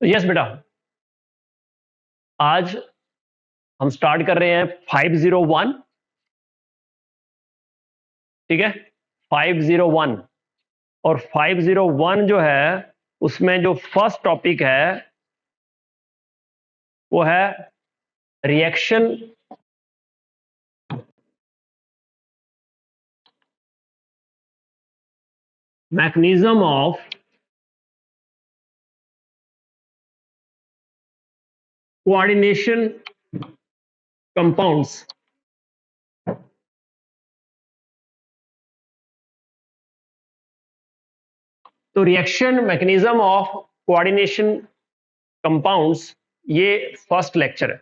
तो यस बेटा, आज हम स्टार्ट कर रहे हैं 501। ठीक है, 501। और 501 जो है उसमें जो फर्स्ट टॉपिक है वो है reaction mechanism of coordination compounds. तो reaction mechanism of coordination compounds, ये फर्स्ट लेक्चर है।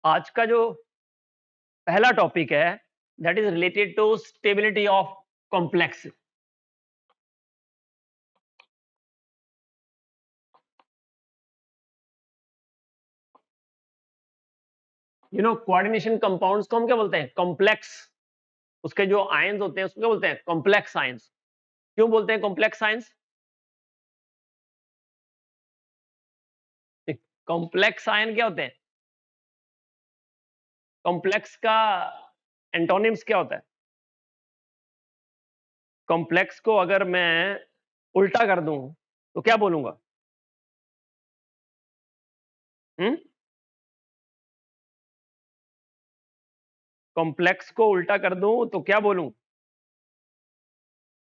आज का जो पहला टॉपिक है that is related to stability of complex. Coordination compounds को हम क्या बोलते हैं? कॉम्प्लेक्स। उसके जो आयंस होते हैं उसको क्या बोलते हैं? Complex ions. क्यों बोलते हैं कॉम्प्लेक्स आयंस? कॉम्प्लेक्स आयन क्या होते हैं? कॉम्प्लेक्स का एंटोनिम्स क्या होता है? कॉम्प्लेक्स को अगर मैं उल्टा कर दूं तो क्या बोलूंगा? हम्म कॉम्प्लेक्स को उल्टा कर दूं तो क्या बोलूं?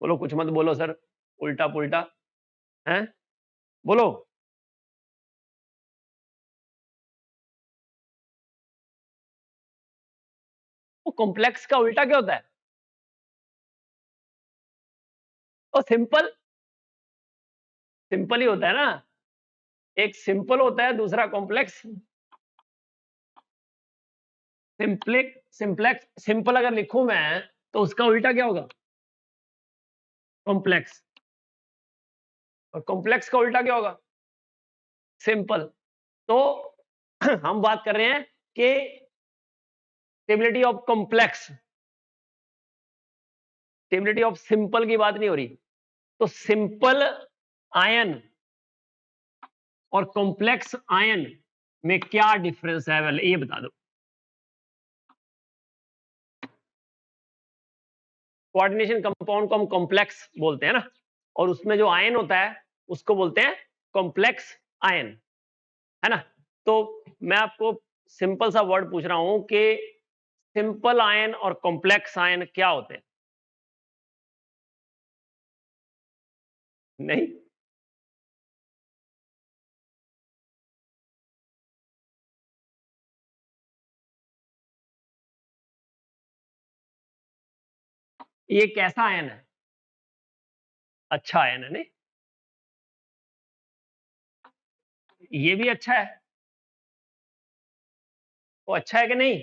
बोलो, कुछ मत बोलो सर, उल्टा पुल्टा है, बोलो। वो कॉम्प्लेक्स का उल्टा क्या होता है? वो सिंपल। सिंपल ही होता है ना। एक सिंपल होता है, दूसरा कॉम्प्लेक्स। सिंप्लेक्स सिंपल अगर लिखूं मैं तो उसका उल्टा क्या होगा? कॉम्प्लेक्स। और कॉम्प्लेक्स का उल्टा क्या होगा? सिंपल। तो हम बात कर रहे हैं कि stability of complex, stability of simple की बात नहीं हो रही। तो सिंपल आयन और कॉम्प्लेक्स आयन में क्या डिफरेंस है, पहले ये बता दो। कोऑर्डिनेशन कंपाउंड को हम कॉम्प्लेक्स बोलते हैं ना, और उसमें जो आयन होता है उसको बोलते हैं कॉम्प्लेक्स आयन, है ना। तो मैं आपको सिंपल सा वर्ड पूछ रहा हूं कि सिंपल आयन और कॉम्प्लेक्स आयन क्या होते हैं? नहीं, ये कैसा आयन है? अच्छा आयन है, नहीं? ये भी अच्छा है। वो अच्छा है कि नहीं?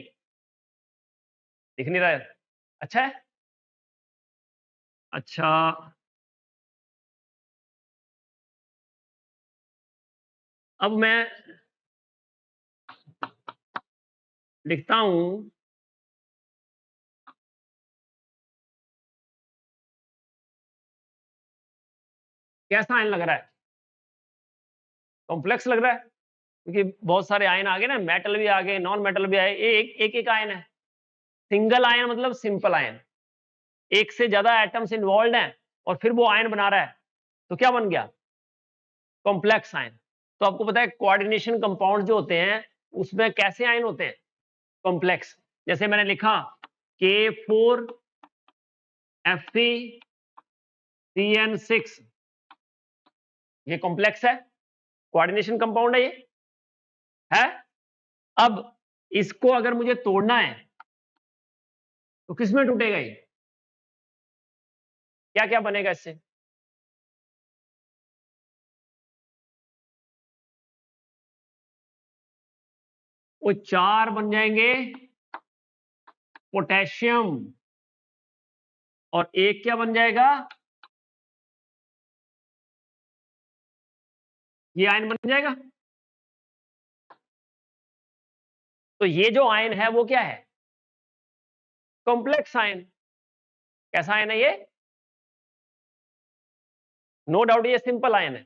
दिख नहीं रहा है। अच्छा है। अच्छा, अब मैं लिखता हूं, कैसा आयन लग रहा है? कॉम्प्लेक्स लग रहा है, क्योंकि बहुत सारे आयन आ गए ना, मेटल भी आ गए, नॉन मेटल भी आए। ये एक आयन है। सिंगल आयन मतलब सिंपल आयन। एक से ज्यादा एटम्स इन्वॉल्व हैं और फिर वो आयन बना रहा है, तो क्या बन गया? Complex ion. तो आपको पता है कोऑर्डिनेशन कंपाउंड जो होते हैं उसमें कैसे आयन होते हैं? कॉम्प्लेक्स। जैसे मैंने लिखा K4Fe3N6, ये कॉम्प्लेक्स है, कोऑर्डिनेशन कंपाउंड है ये, है। अब इसको अगर मुझे तोड़ना है तो किस में टूटेगा ये? क्या क्या बनेगा इससे? वो चार बन जाएंगे पोटेशियम, और एक क्या बन जाएगा? ये आयन बन जाएगा। तो ये जो आयन है वो क्या है? Complex ion. कैसा आयन है ये? नो डाउट ये सिंपल आयन है।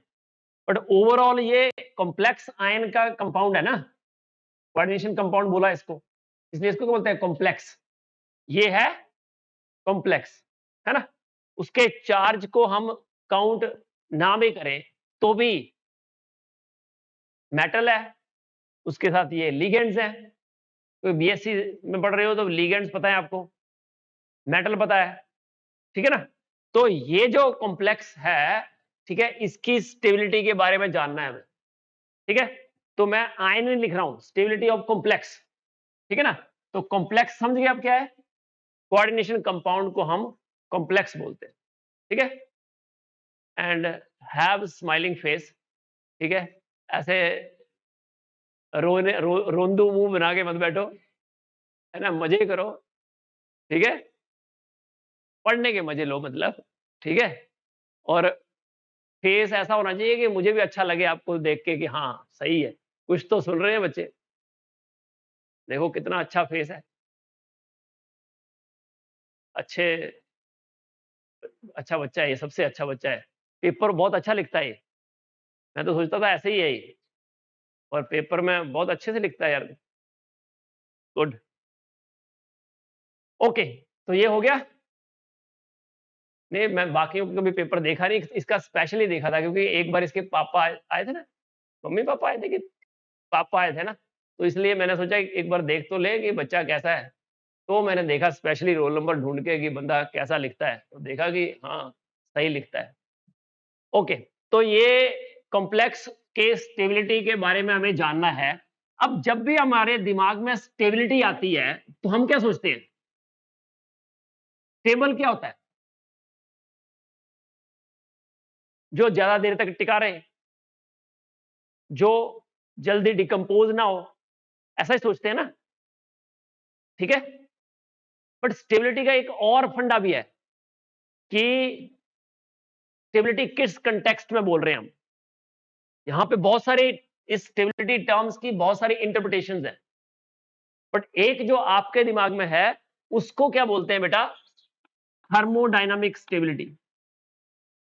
बट ओवरऑल ये कॉम्प्लेक्स आयन का कंपाउंड है ना, कोऑर्डिनेशन कंपाउंड बोला इसको, इसलिए इसको क्या बोलते हैं, कॉम्प्लेक्स। ये है कॉम्प्लेक्स, है ना। उसके चार्ज को हम काउंट ना भी करें तो भी मेटल है, उसके साथ ये लिगेंड्स हैं। तो बीएससी में पढ़ रहे हो तो लिगेंड्स पता है आपको, मेटल पता है, ठीक है ना। तो ये जो कॉम्प्लेक्स है, ठीक है, इसकी स्टेबिलिटी के बारे में जानना है हमें, ठीक है। तो मैं आयन नहीं लिख रहा हूं, स्टेबिलिटी ऑफ कॉम्प्लेक्स, ठीक है ना। तो कॉम्प्लेक्स समझ गए आप क्या है, कोऑर्डिनेशन कंपाउंड को हम कॉम्प्लेक्स बोलते हैं, ठीक है। एंड हैव स्माइलिंग फेस, ठीक है, ऐसे रोंदू मुंह बना के मत बैठो, है ना, मजे करो, ठीक है, पढ़ने के मजे लो मतलब, ठीक है। और फेस ऐसा होना चाहिए कि मुझे भी अच्छा लगे आपको देख के कि हाँ सही है, कुछ तो सुन रहे हैं बच्चे, देखो कितना अच्छा फेस है, अच्छे, अच्छा बच्चा है ये, सबसे अच्छा बच्चा है, पेपर बहुत अच्छा लिखता है ये, मैं तो सोचता था ऐसे ही है ये, और पेपर में बहुत अच्छे से लिखता है यार, गुड। ओके, तो ये हो गया। नहीं, मैं बाकियों का कभी पेपर देखा नहीं, इसका स्पेशली देखा था क्योंकि एक बार इसके पापा आए थे ना, मम्मी पापा आए थे कि पापा आए थे ना, तो इसलिए मैंने सोचा कि एक बार देख तो ले कि बच्चा कैसा है। तो मैंने देखा स्पेशली रोल नंबर ढूँढ के कि बंदा कैसा लिखता है, तो देखा कि हाँ, सही लिखता है। ओके, तो ये कॉम्प्लेक्स के स्टेबिलिटी के बारे में हमें जानना है। अब जब भी हमारे दिमाग में स्टेबिलिटी आती है, तो हम क्या सोचते हैं? स्टेबल क्या होता है? जो ज़्यादा देर तक टिका रहे, जो जल्दी डिकम्पोज़ ना हो, ऐसा ही सोचते हैं ना? ठीक है? बट स्टेबिलिटी का एक और फंडा भी है कि स्टेबिलिटी किस कॉन्टेक्स्ट में बोल रहे हैं हम। यहां पे बहुत सारे इस स्टेबिलिटी टर्म्स की बहुत सारी इंटरप्रिटेशंस हैं, बट एक जो आपके दिमाग में है उसको क्या बोलते हैं बेटा? Thermodynamic stability.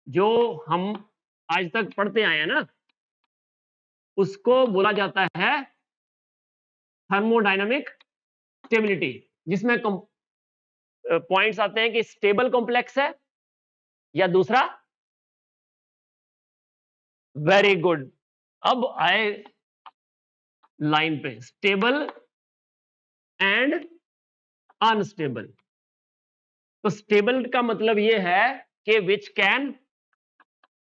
जो हम आज तक पढ़ते आए हैं ना, उसको बोला जाता है थर्मोडायनामिक स्टेबिलिटी, जिसमें पॉइंट्स आते हैं कि स्टेबल कॉम्प्लेक्स है या दूसरा। वेरी गुड, अब आए लाइन पे, स्टेबल एंड अनस्टेबल। तो स्टेबल का मतलब यह है कि विच कैन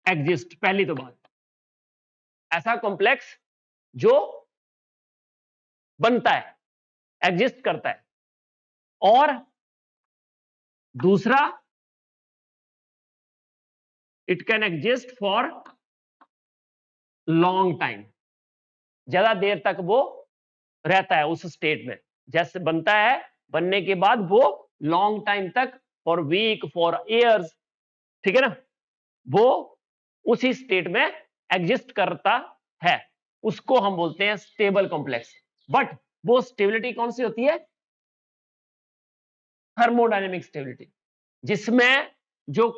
एग्जिस्ट, पहली तो बात, ऐसा कॉम्प्लेक्स जो बनता है, एग्जिस्ट करता है। और दूसरा, it can exist for long time, ज्यादा देर तक वो रहता है उस स्टेट में, जैसे बनता है, बनने के बाद वो लॉन्ग टाइम तक, फॉर वीक, फॉर ईयर्स, ठीक है ना, वो उसी स्टेट में एग्जिस्ट करता है, उसको हम बोलते हैं स्टेबल कॉम्प्लेक्स। बट वो स्टेबिलिटी कौन सी होती है? थर्मोडायनेमिक स्टेबिलिटी, जिसमें जो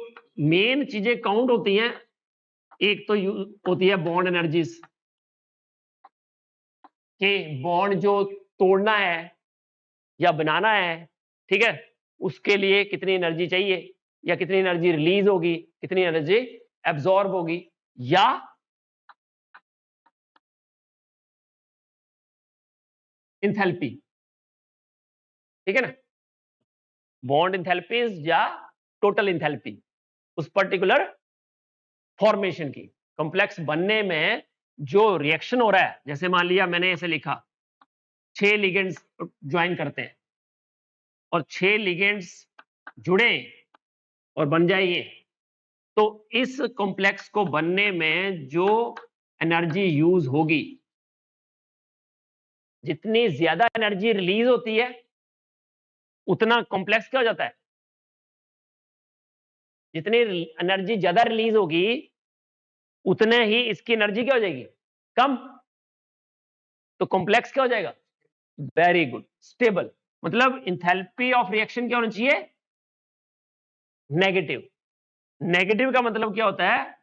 मेन चीजें काउंट होती हैं, एक तो होती है बॉन्ड एनर्जीज, कि बॉन्ड जो तोड़ना है या बनाना है, ठीक है, उसके लिए कितनी एनर्जी चाहिए, या कितनी एनर्जी रिलीज होगी, कितनी एनर्जी एब्जॉर्ब होगी, या इंथैल्पी, ठीक है ना, बॉन्ड इंथैल्पीज या टोटल इंथैल्पी उस पर्टिकुलर फॉर्मेशन की, कॉम्प्लेक्स बनने में जो रिएक्शन हो रहा है। जैसे मान लिया मैंने ऐसे लिखा, 6 लिगेंड्स ज्वाइन करते हैं और 6 लिगेंड्स जुड़े और बन जाए ये, तो इस कॉम्प्लेक्स को बनने में जो एनर्जी यूज होगी, जितनी ज्यादा एनर्जी रिलीज होती है, उतना कॉम्प्लेक्स क्या हो जाता है? जितनी एनर्जी ज्यादा रिलीज होगी, उतने ही इसकी एनर्जी क्या हो जाएगी? कम। तो कॉम्प्लेक्स क्या हो जाएगा? Very good, stable. मतलब इंथैल्पी ऑफ रिएक्शन क्या होना चाहिए? नेगेटिव। नेगेटिव का मतलब क्या होता है?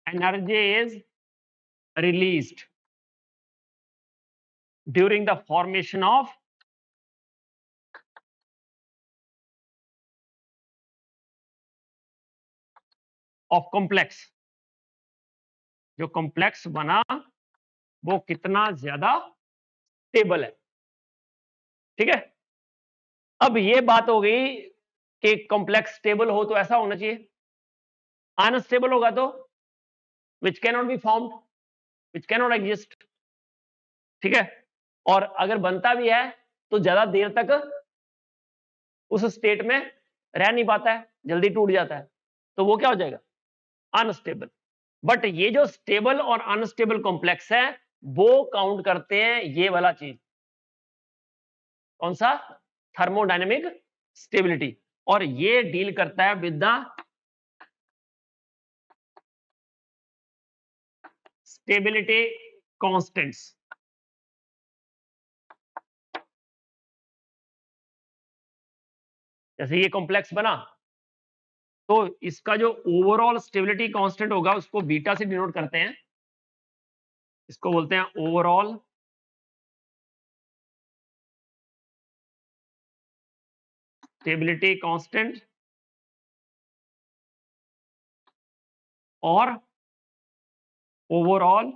energy is released during the formation of complex. जो complex बना वो कितना ज्यादा स्टेबल है, ठीक है। अब ये बात हो गई कि कॉम्प्लेक्स स्टेबल हो तो ऐसा होना चाहिए, अनस्टेबल होगा तो which can not be formed, which can not exist, ठीक है। और अगर बनता भी है तो ज्यादा देर तक उस स्टेट में रह नहीं पाता है, जल्दी टूट जाता है, तो वो क्या हो जाएगा, अनस्टेबल। बट ये जो स्टेबल और अनस्टेबल कॉम्प्लेक्स है वो काउंट करते हैं ये वाला चीज, कौन सा, थर्मोडायनेमिक स्टेबिलिटी, और ये डील करता है विद द स्टेबिलिटी कांस्टेंट्स। जैसे ये कॉम्प्लेक्स बना तो इसका जो ओवरऑल स्टेबिलिटी कांस्टेंट होगा उसको बीटा से डिनोट करते हैं, इसको बोलते हैं ओवरऑल स्टेबिलिटी कांस्टेंट और overall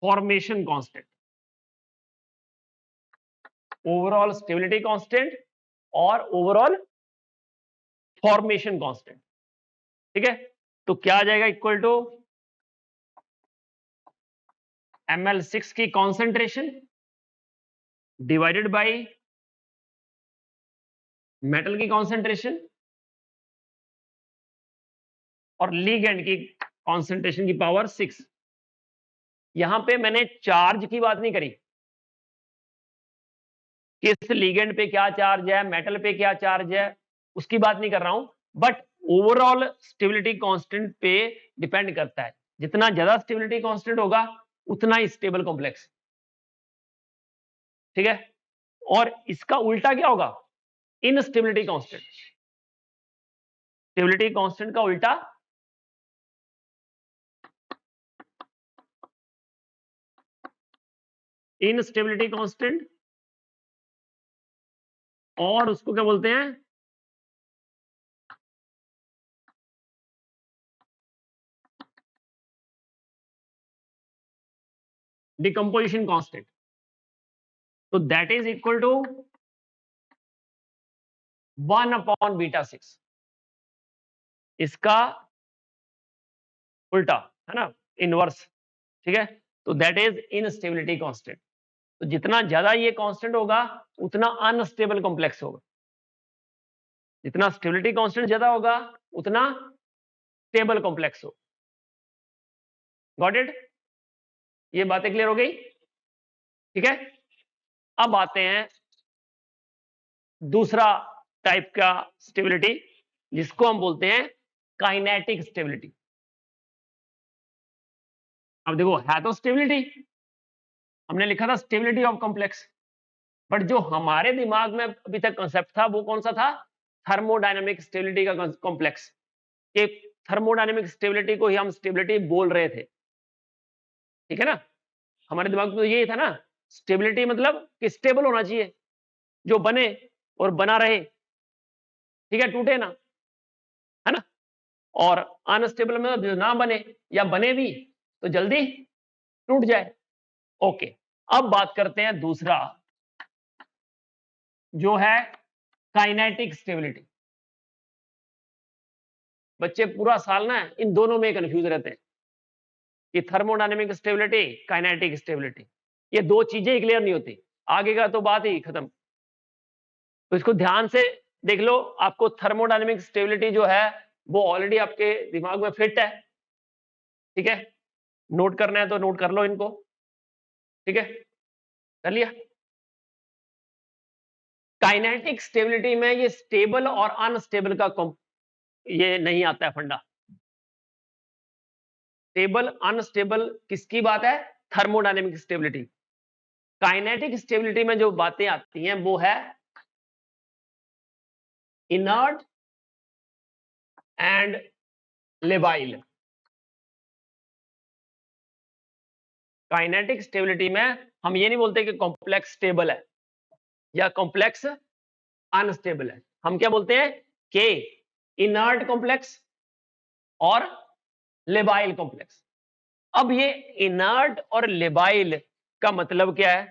formation constant. Overall stability constant और ओवरऑल फॉर्मेशन कांस्टेंट, ठीक है। तो क्या आ जाएगा, इक्वल टू ml6 की कॉन्सेंट्रेशन डिवाइडेड बाय मेटल की कॉन्सेंट्रेशन और लिगेंड की कॉन्सेंट्रेशन की पावर 6। यहां पे मैंने चार्ज की बात नहीं करी, किस लिगेंड पे क्या चार्ज है, मेटल पे क्या चार्ज है, उसकी बात नहीं कर रहा हूं, बट ओवरऑल स्टेबिलिटी कांस्टेंट पे डिपेंड करता है। जितना ज्यादा स्टेबिलिटी कांस्टेंट होगा उतना ही स्टेबल कॉम्प्लेक्स, ठीक है। और इसका उल्टा क्या होगा, इनस्टेबिलिटी कांस्टेंट। स्टेबिलिटी कांस्टेंट का उल्टा इनस्टेबिलिटी कांस्टेंट, और उसको क्या बोलते हैं, डिकम्पोजिशन कांस्टेंट। तो दैट इज इक्वल टू 1/β6, इसका उल्टा है ना, इनवर्स, ठीक है। तो दैट इज इनस्टेबिलिटी कांस्टेंट। तो जितना ज्यादा ये कांस्टेंट होगा उतना अनस्टेबल कॉम्प्लेक्स होगा, जितना स्टेबिलिटी कांस्टेंट ज्यादा होगा उतना स्टेबल कॉम्प्लेक्स हो। गॉट इट, ये बातें क्लियर हो गई, ठीक है। अब आते हैं दूसरा टाइप का स्टेबिलिटी जिसको हम बोलते हैं काइनेटिक स्टेबिलिटी। अब देखो है तो स्टेबिलिटी, हमने लिखा था स्टेबिलिटी ऑफ कॉम्प्लेक्स, बट जो हमारे दिमाग में अभी तक कॉन्सेप्ट था वो कौन सा था, थर्मोडायनेमिक स्टेबिलिटी का कॉम्प्लेक्स। कि थर्मोडायनेमिक स्टेबिलिटी को ही हम स्टेबिलिटी बोल रहे थे, ठीक है ना। हमारे दिमाग में तो यही था ना, स्टेबिलिटी मतलब कि स्टेबल होना चाहिए, जो बने और बना रहे, ठीक है, टूटे ना, है ना। और अनस्टेबल में जो ना बने या बने भी तो जल्दी टूट जाए। ओके, अब बात करते हैं दूसरा जो है काइनेटिक स्टेबिलिटी। बच्चे पूरा साल ना इन दोनों में कंफ्यूज रहते हैं कि थर्मोडायनेमिक स्टेबिलिटी, काइनेटिक स्टेबिलिटी, ये दो चीजें ही क्लियर नहीं होती, आगे का तो बात ही खत्म। तो इसको ध्यान से देख लो, आपको थर्मोडायनेमिक स्टेबिलिटी जो है वो ऑलरेडी आपके दिमाग में फिट है, ठीक है। नोट करना है तो नोट कर लो इनको, ठीक है, कर लिया। काइनेटिक स्टेबिलिटी में ये स्टेबल और अनस्टेबल का ये नहीं आता है फंडा। स्टेबल अनस्टेबल किसकी बात है, थर्मोडायनेमिक स्टेबिलिटी। काइनेटिक स्टेबिलिटी में जो बातें आती हैं वो है inert and labile. Kinetic stability में हम ये नहीं बोलते कि कॉम्प्लेक्स स्टेबल है या कॉम्प्लेक्स अनस्टेबल है, हम क्या बोलते हैं कि इनर्ट कॉम्प्लेक्स और लेबाइल कॉम्प्लेक्स। अब ये इनर्ट और लेबाइल का मतलब क्या है?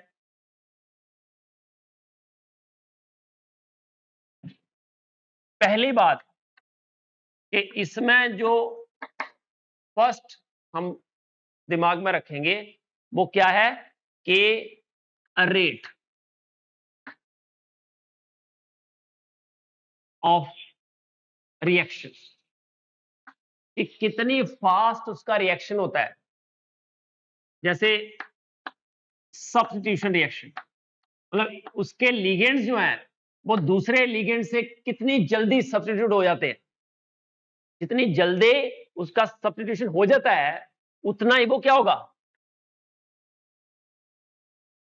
पहली बात कि इसमें जो फर्स्ट हम दिमाग में रखेंगे वो क्या है कि रेट ऑफ रिएक्शन, कि कितनी फास्ट उसका रिएक्शन होता है। जैसे सब्स्टिट्यूशन रिएक्शन, मतलब उसके लिगेंड्स जो हैं वो दूसरे लिगेंड से कितनी जल्दी सब्स्टिट्यूट हो जाते हैं। जितनी जल्दी उसका सब्स्टिट्यूशन हो जाता है उतना ही वो क्या होगा,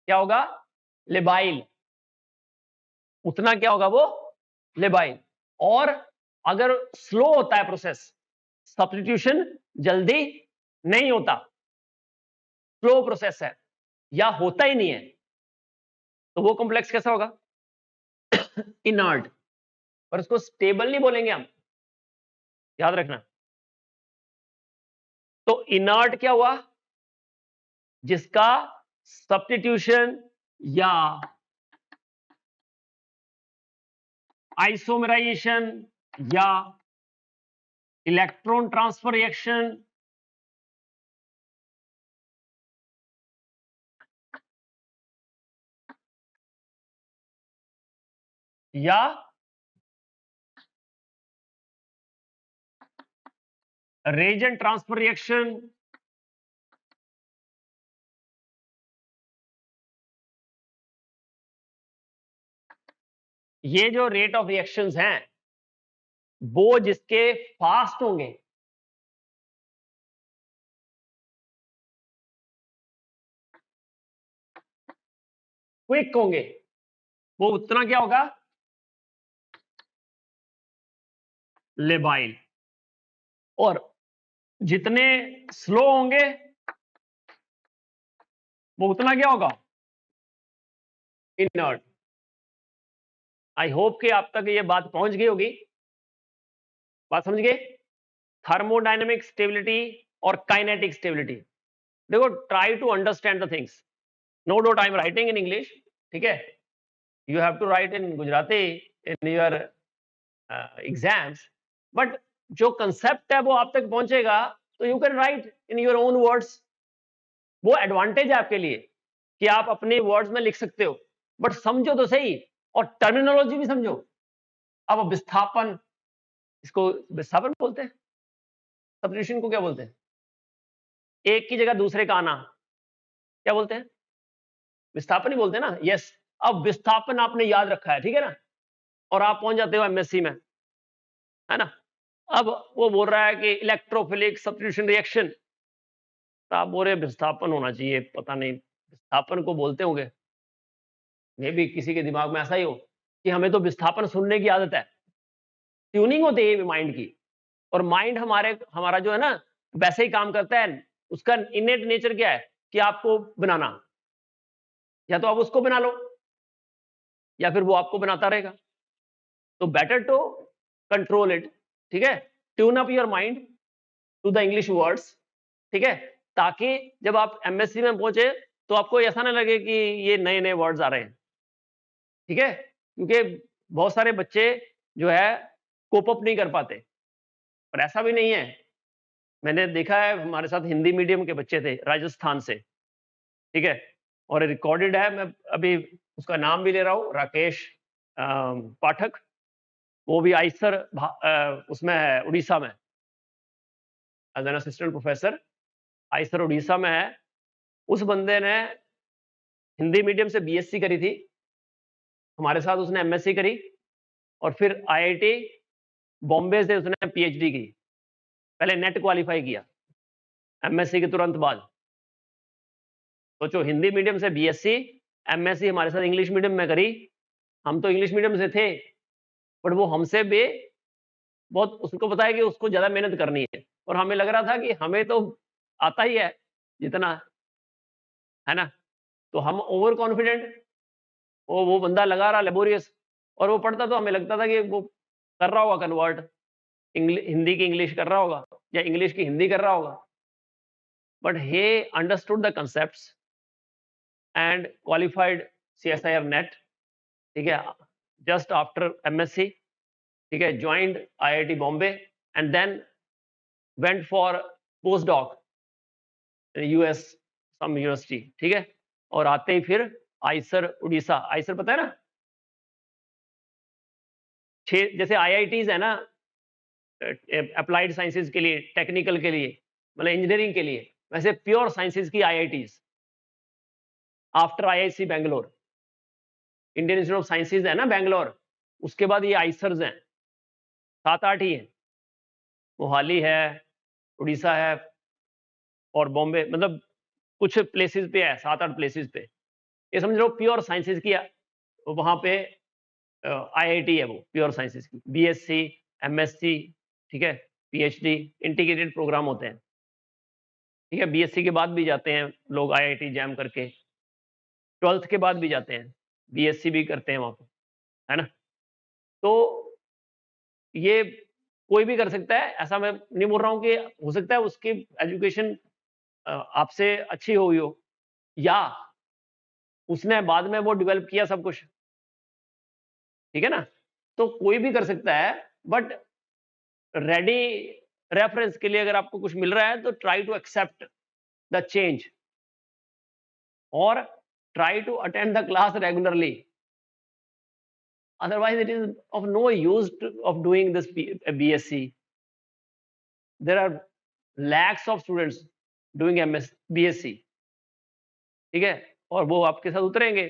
क्या होगा, लेबाइल। उतना क्या होगा वो, लेबाइल। और अगर स्लो होता है प्रोसेस, सब्स्टिट्यूशन जल्दी नहीं होता, स्लो प्रोसेस है या होता ही नहीं है, तो वो कॉम्प्लेक्स कैसा होगा, इनर्ट। और उसको स्टेबल नहीं बोलेंगे हम, याद रखना। तो इनर्ट क्या हुआ, जिसका सब्स्टिट्यूशन या आइसोमराइजेशन या इलेक्ट्रॉन ट्रांसफर रिएक्शन या reagent ट्रांसफर रिएक्शन ये जो रेट ऑफ रिएक्शंस हैं वो जिसके फास्ट होंगे, क्विक होंगे, वो उतना क्या होगा, लेबाइल। और जितने स्लो होंगे वो उतना क्या होगा, इनर्ट। आई होप कि आप तक ये बात पहुंच गई होगी, बात समझ गए। थर्मोडायनेमिक स्टेबिलिटी और काइनेटिक स्टेबिलिटी। देखो, try to understand the things. No doubt I am writing in English, ठीक है, you have to write in Gujarati in your exams, but जो कंसेप्ट है वो आप तक पहुंचेगा तो you can write in your own words. वो एडवांटेज है आपके लिए कि आप अपने वर्ड्स में लिख सकते हो, बट समझो तो सही और टर्मिनोलॉजी भी समझो। अब विस्थापन, इसको विस्थापन बोलते हैं, सब्स्टिट्यूशन को क्या बोलते हैं, एक की जगह दूसरे का आना, क्या बोलते हैं, विस्थापन ही बोलते हैं ना। यस। अब विस्थापन आपने याद रखा है, ठीक है ना, और आप पहुंच जाते हो एमएससी में, है ना। अब वो बोल रहा है कि इलेक्ट्रोफिलिक सब्स्टिट्यूशन रिएक्शन, तो आप बोल रहे विस्थापन होना चाहिए, पता नहीं विस्थापन को बोलते होंगे, मे भी किसी के दिमाग में ऐसा ही हो कि हमें तो विस्थापन सुनने की आदत है। ट्यूनिंग होती है माइंड की, और माइंड हमारा जो है ना वैसे ही काम करता है। उसका इनेट नेचर क्या है कि आपको बनाना, या तो आप उसको बना लो या फिर वो आपको बनाता रहेगा। तो बेटर टू कंट्रोल इट, ठीक है, tune up your mind to the English words, ठीक है, ताकि जब आप एमएससी में पहुंचे तो आपको ऐसा ना लगे कि ये नए नए वर्ड्स आ रहे हैं, ठीक है, क्योंकि बहुत सारे बच्चे जो है कोप अप नहीं कर पाते। पर ऐसा भी नहीं है, मैंने देखा है हमारे साथ हिंदी मीडियम के बच्चे थे राजस्थान से, ठीक है, और रिकॉर्डेड है, मैं अभी उसका नाम भी ले रहा हूँ, राकेश पाठक, वो भी आइसर उसमें है, उड़ीसा में, as an assistant professor, IISER Orissa में है। उस बंदे ने हिंदी मीडियम से बीएससी करी थी, हमारे साथ उसने एमएससी करी, और फिर आईआईटी बॉम्बे से उसने पीएचडी की। पहले नेट क्वालिफाई किया एमएससी के तुरंत बाद। सोचो, हिंदी मीडियम से बीएससी, एमएससी हमारे साथ इंग्लिश मीडियम में करी। हम तो इंग्लिश मीडियम से थे, बट वो हमसे भी बहुत उसको पता है कि उसको ज़्यादा मेहनत करनी है, और हमें लग रहा था कि हमें तो आता ही है जितना, है ना? तो हम ओवर कॉन्फिडेंट, वो बंदा लगा रहा लेबोरियस, और वो पढ़ता तो हमें लगता था कि वो कर रहा होगा कन्वर्ट, हिंदी की इंग्लिश कर रहा होगा या इंग्लिश की हिंदी कर रहा होगा। But he understood the concepts and qualified CSIR NET, ठीक है, जस्ट आफ्टर एमएससी, ठीक है, joined IIT Bombay and then went for post doc US some university, ठीक है, और आते ही फिर आइसर उड़ीसा, आइसर पता है ना, जैसे आईआईटीज है ना अप्लाइड साइंसेज के लिए, टेक्निकल के लिए, मतलब इंजीनियरिंग के लिए, वैसे प्योर साइंसेज की IITs after IIC Bangalore, Indian institute of sciences है ना बैंगलोर, उसके बाद ये आइसर्स हैं, 7-8 ही हैं, मोहाली है, उड़ीसा है, और बॉम्बे, मतलब कुछ प्लेसेस पे है, 7-8 प्लेसेस पे, ये समझ लो प्योर साइंसेज की वहां पे आईआईटी है, वो प्योर साइंसेज की, बीएससी, एमएससी, ठीक है, पीएचडी, इंटीग्रेटेड प्रोग्राम होते हैं, ठीक है, बीएससी के बाद भी जाते हैं लोग आईआईटी जैम करके, 12th के बाद भी जाते हैं, बीएससी भी करते हैं वहाँ पे, है ना? तो ये कोई भी कर सकता है, ऐसा मैं नहीं बोल रहा हूँ कि हो सकता है उसकी एजुकेशन आपसे अच्छी हुई हो, या उसने बाद में वो डेवलप किया सब कुछ, ठीक है ना? तो कोई भी कर सकता है, बट रेडी रेफरेंस के लिए अगर आपको कुछ मिल रहा है तो try to accept the change, और try to attend the class regularly, otherwise it is of no use of doing this BSc. There are lakhs of students doing BSc, ठीक है, और वो आपके साथ उतरेंगे,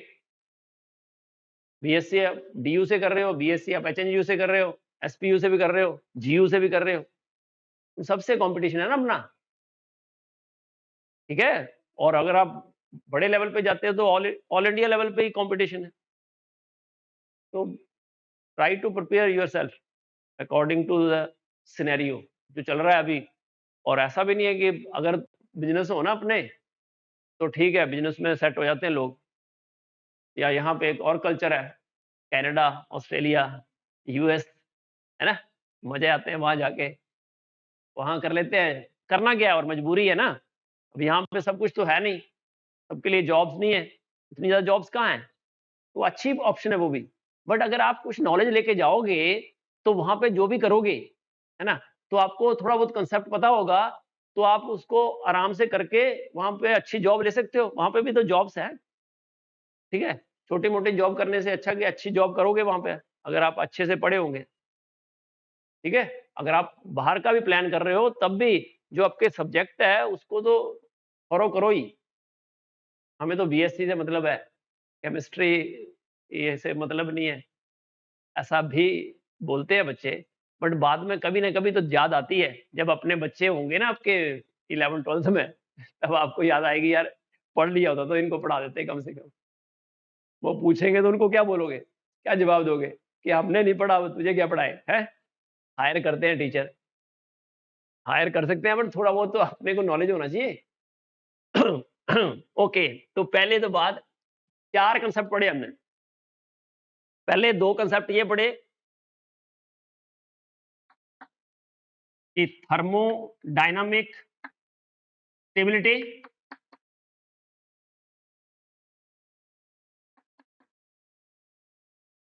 बीएससी आप डीयू से कर रहे हो, बीएससी आप एचएनयू से कर रहे हो, एसपीयू से भी कर रहे हो, जीयू से भी कर रहे हो, सबसे कंपटीशन है ना अपना, ठीक है, और अगर आप बड़े लेवल पे जाते हो तो ऑल इंडिया लेवल पे ही कंपटीशन है, तो try to prepare yourself according to the scenario जो चल रहा है अभी। और ऐसा भी नहीं है कि अगर बिजनेस हो ना अपने, तो ठीक है, बिजनेस में सेट हो जाते हैं लोग, या यहाँ पे एक और कल्चर है, कनाडा, ऑस्ट्रेलिया, यूएस, है ना, मजे आते हैं वहां जाके, वहां कर लेते हैं, करना क्या है, और मजबूरी है ना, अब यहाँ पे सब कुछ तो है नहीं, सबके लिए जॉब्स नहीं है, इतनी ज़्यादा जॉब्स कहाँ हैं, तो अच्छी ऑप्शन है वो भी। बट अगर आप कुछ नॉलेज लेके जाओगे, तो वहाँ पे जो भी करोगे, है ना, तो आपको थोड़ा बहुत कांसेप्ट पता होगा, तो आप उसको आराम से करके वहाँ पे अच्छी जॉब ले सकते हो, वहाँ पे भी तो जॉब्स हैं, ठीक है? छोटी-मोटी जॉब करने से अच्छा कि अच्छी जॉब करोगे वहाँ पे, अगर आप अच्छे से पढ़े होंगे, ठीक है? अगर आप बाहर का भी प्लान कर रहे हो, तब भी जो आपके सब्जेक्ट है, उसको तो फॉलो करो ही। हमें तो बीएससी से मतलब है, केमिस्ट्री ये से मतलब नहीं है, ऐसा भी बोलते हैं बच्चे, बट बाद में कभी ना कभी तो याद आती है, जब अपने बच्चे होंगे ना आपके 11th-12th में, तब आपको याद आएगी, यार पढ़ लिया होता तो इनको पढ़ा देते कम से कम। वो पूछेंगे तो उनको क्या बोलोगे? क्या जवाब दोगे? कि हमने नहीं पढ़ा, तुझे क्या पढ़ाए, हैं? हायर करते हैं टीचर, हायर कर सकते हैं, बट थोड़ा बहुत तो अपने को नॉलेज होना चाहिए। ओके, तो पहले तो बात 4 कांसेप्ट पढ़े हमने। पहले 2 कांसेप्ट ये पढ़े कि थर्मोडायनामिक स्टेबिलिटी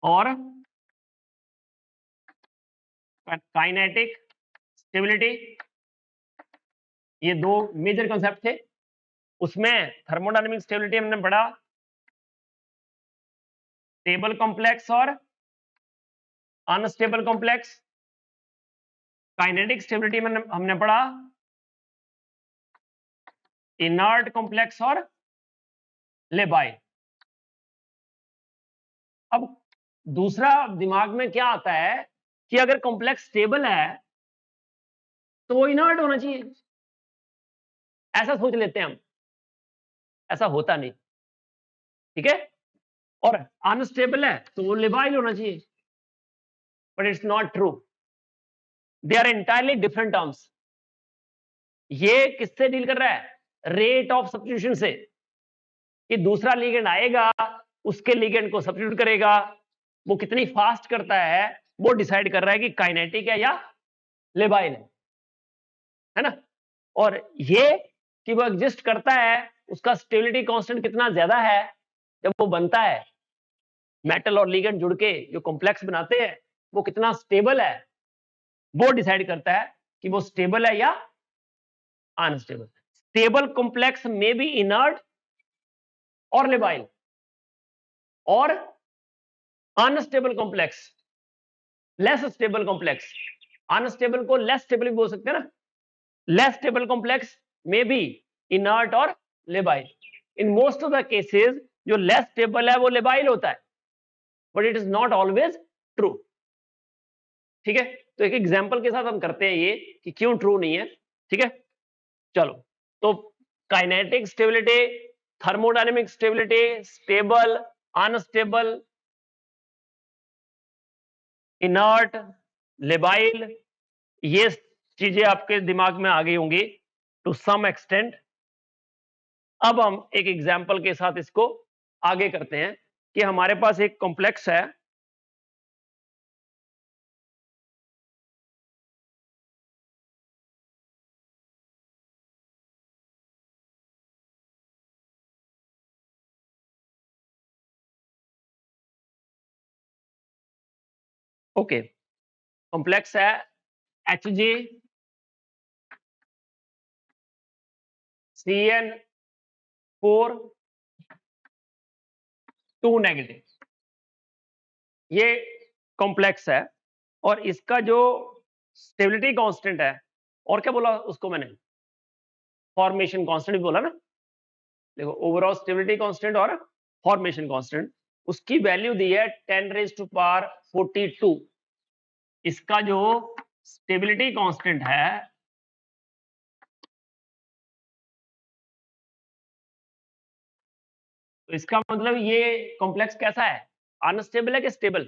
और काइनेटिक स्टेबिलिटी, ये 2 मेजर कांसेप्ट थे। उसमें थर्मोडायनामिक स्टेबिलिटी हमने पढ़ा स्टेबल कॉम्प्लेक्स और अनस्टेबल कॉम्प्लेक्स। काइनेटिक स्टेबिलिटी में हमने पढ़ा इनर्ट कॉम्प्लेक्स और लेबाइल। अब दूसरा दिमाग में क्या आता है कि अगर कॉम्प्लेक्स स्टेबल है तो वो इनर्ट होना चाहिए, ऐसा सोच लेते हैं हम, ऐसा होता नहीं, ठीक है, और अनस्टेबल है तो वो लेबाइल होना चाहिए, but it's not true. They are entirely different terms. ये किससे डील कर रहा है? रेट ऑफ सब्स्टिट्यूशन से, कि दूसरा लिगेंड आएगा, उसके लिगेंड को सब्स्टिट्यूट करेगा, वो कितनी फास्ट करता है वो डिसाइड कर रहा है कि काइनेटिक है या लेबाइल है ना। और ये कि वो एग्जिस्ट करता है, उसका स्टेबिलिटी कांस्टेंट कितना ज्यादा है जब वो बनता है, मेटल और लिगेंड जुड़ के जो कॉम्प्लेक्स बनाते हैं वो कितना स्टेबल है, वो डिसाइड करता है कि वो स्टेबल है या अनस्टेबल। स्टेबल कॉम्प्लेक्स में बी इनर्ट और लेबाइल, और unstable complex, less stable complex, unstable को लेस स्टेबल भी बोल सकते हैं ना, लेस स्टेबल कॉम्प्लेक्स में बी इनर्ट और labile. In most of the cases जो लेस स्टेबल है वो लेबाइल होता है, but it is not always true. ठीक है, तो एक एग्जांपल के साथ हम करते हैं ये कि क्यों ट्रू नहीं है। ठीक है, चलो, तो kinetic stability, thermodynamic stability, stable, unstable, inert, labile, ये चीजें आपके दिमाग में आ गई होंगी टू सम एक्सटेंट। अब हम एक एग्जांपल के साथ इसको आगे करते हैं कि हमारे पास एक कॉम्प्लेक्स है, ओके, कॉम्प्लेक्स है Hg CN4 2 नेगेटिव, ये कॉम्प्लेक्स है और इसका जो स्टेबिलिटी कांस्टेंट है, और क्या बोला उसको मैंने, फॉर्मेशन कांस्टेंट भी बोला ना। देखो, ओवरऑल स्टेबिलिटी कांस्टेंट और फॉर्मेशन कांस्टेंट, उसकी वैल्यू दी है 10⁻42। इसका जो स्टेबिलिटी कांस्टेंट है तो इसका मतलब ये कॉम्प्लेक्स कैसा है, अनस्टेबल है कि स्टेबल?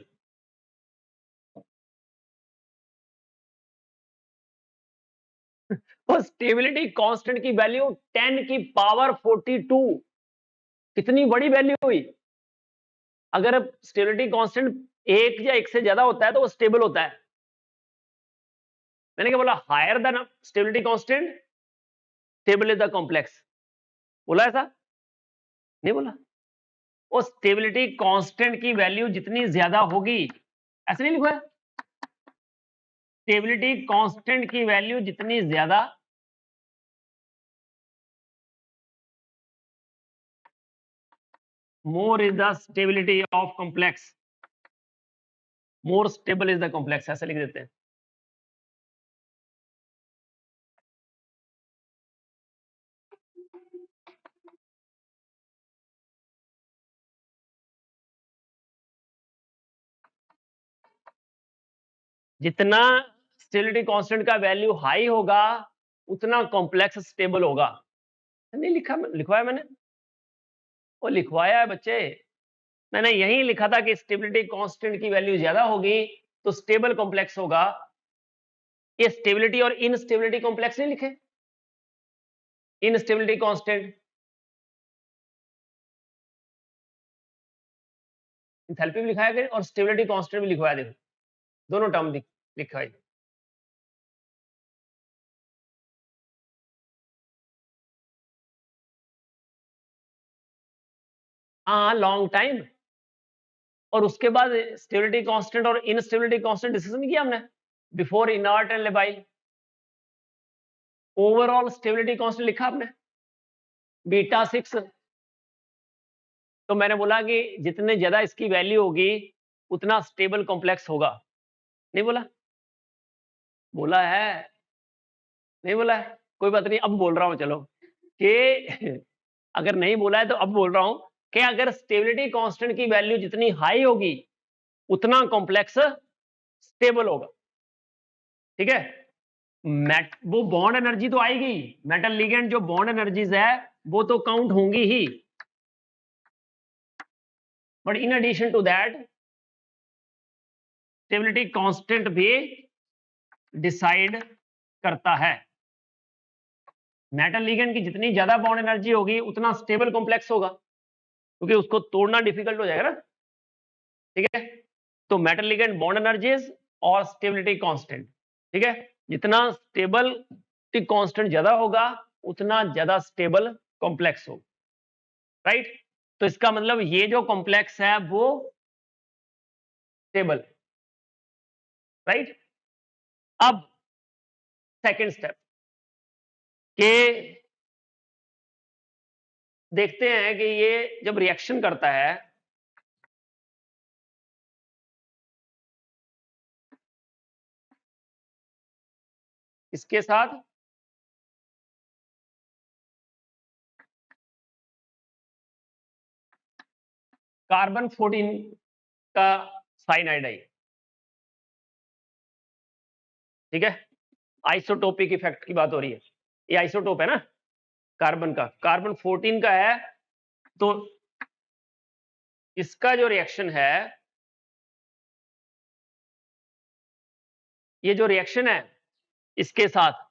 तो स्टेबिलिटी कांस्टेंट की वैल्यू 10⁻42, कितनी बड़ी वैल्यू हुई। अगर स्टेबिलिटी कांस्टेंट एक या एक से ज्यादा होता है तो वो स्टेबल होता है। मैंने क्या बोला, higher then stability constant stable is the complex, बोला ऐसा नहीं बोला? और स्टेबिलिटी कांस्टेंट की वैल्यू जितनी ज्यादा होगी, ऐसे नहीं लिखा है, स्टेबिलिटी कांस्टेंट की वैल्यू जितनी ज्यादा more is the stability of complex, more stable is the complex, ऐसे लिख देते हैं। जितना स्टेबिलिटी कांस्टेंट का वैल्यू हाई होगा उतना कॉम्प्लेक्स स्टेबल होगा। नहीं लिखा, लिखवाया मैंने, वो लिखवाया है बच्चे, मैंने यही लिखा था कि स्टेबिलिटी कांस्टेंट की वैल्यू ज्यादा होगी तो स्टेबल कॉम्प्लेक्स होगा। ये स्टेबिलिटी और इनस्टेबिलिटी कॉम्प्लेक्स नहीं लिखे, इनस्टेबिलिटी कांस्टेंट, एंथैल्पी भी लिखाया गया और स्टेबिलिटी कांस्टेंट भी लिखवाया, देखो दोनों टर्म लिखा है। हाँ, लॉन्ग टाइम। और उसके बाद स्टेबिलिटी कांस्टेंट और इनस्टेबिलिटी कांस्टेंट डिस्कस नहीं किया हमने, before inert and labile. Overall stability constant लिखा आपने बीटा 6। तो मैंने बोला कि जितने ज्यादा इसकी वैल्यू होगी उतना स्टेबल कॉम्प्लेक्स होगा, नहीं बोला? बोला है, नहीं बोला है? कोई बात नहीं, अब बोल रहा हूं, चलो कि अगर नहीं बोला है तो अब बोल रहा हूं कि अगर स्टेबिलिटी कांस्टेंट की वैल्यू जितनी हाई होगी उतना कॉम्प्लेक्स स्टेबल होगा। ठीक है, वो बॉन्ड एनर्जी तो आएगी, मेटल लिगेंड जो बॉन्ड एनर्जीज है वो तो काउंट होंगी ही, but in addition to that stability constant भी डिसाइड करता है। मेटल लिगेंड की जितनी ज्यादा बॉन्ड एनर्जी होगी उतना स्टेबल कॉम्प्लेक्स होगा, क्योंकि उसको तोड़ना डिफिकल्ट हो जाएगा ना। ठीक है, तो मेटल लिगेंड बॉन्ड एनर्जीज और स्टेबिलिटी कांस्टेंट। ठीक है, जितना स्टेबिलिटी कांस्टेंट ज्यादा होगा उतना ज्यादा स्टेबल कॉम्प्लेक्स होगा। राइट, तो इसका मतलब ये जो कॉम्प्लेक्स है वो स्टेबल। राइट, अब सेकेंड स्टेप के देखते हैं कि ये जब रिएक्शन करता है इसके साथ कार्बन 14 का साइनाइड है। ठीक है, आइसोटोपिक इफेक्ट की बात हो रही है, ये आइसोटोप है ना कार्बन का, कार्बन 14 का है। तो इसका जो रिएक्शन है, ये जो रिएक्शन है इसके साथ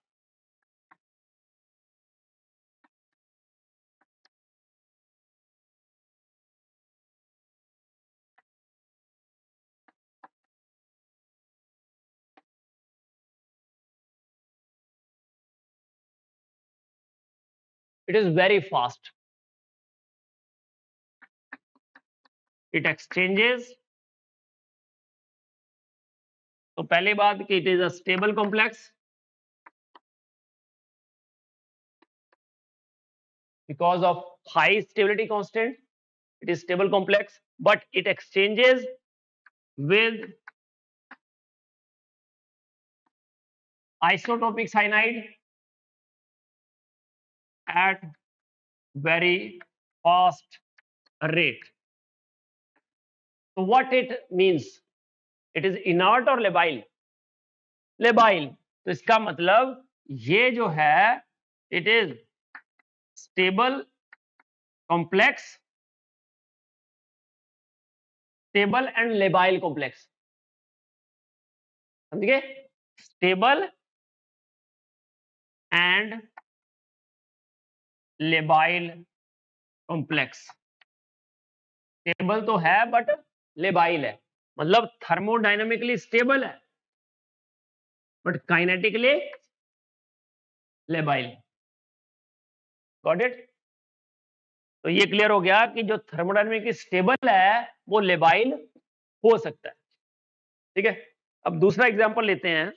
it is very fast, it exchanges. तो पहली बात कि it is a stable complex because of high stability constant, it is stable complex, but it exchanges with isotopic cyanide at very fast rate. So what it means, it is inert or labile? Labile. तो इसका मतलब ये जो है it is stable complex, stable and labile complex. समझ गए, stable and labile complex. Stable तो है बट लेबाइल है, मतलब थर्मोडायनेमिकली स्टेबल है but kinetically labile. Got it? तो ये क्लियर हो गया कि जो थर्मोडायनेमिकली स्टेबल है वो लेबाइल हो सकता है। ठीक है, अब दूसरा एग्जांपल लेते हैं।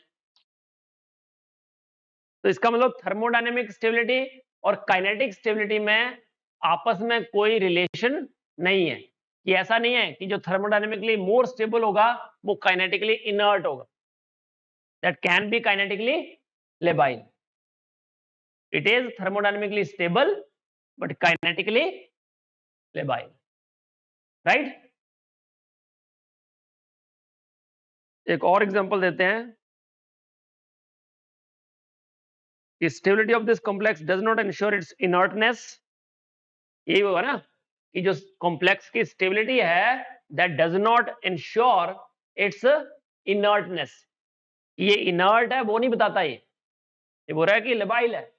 तो इसका मतलब थर्मोडायनेमिक स्टेबिलिटी और काइनेटिक स्टेबिलिटी में आपस में कोई रिलेशन नहीं है, कि ऐसा नहीं है कि जो थर्मोडायनेमिकली मोर स्टेबल होगा वो काइनेटिकली इनर्ट होगा। That can be kinetically labile. It is thermodynamically stable but kinetically labile. Right? एक और एग्जांपल देते हैं कि stability of this complex does not ensure its inertness. यही होगा ना कि जो कॉम्प्लेक्स की स्टेबिलिटी है that does not ensure its inertness. ये इनर्ट है वो नहीं बताता, ये बोल रहा है कि लेबाइल है।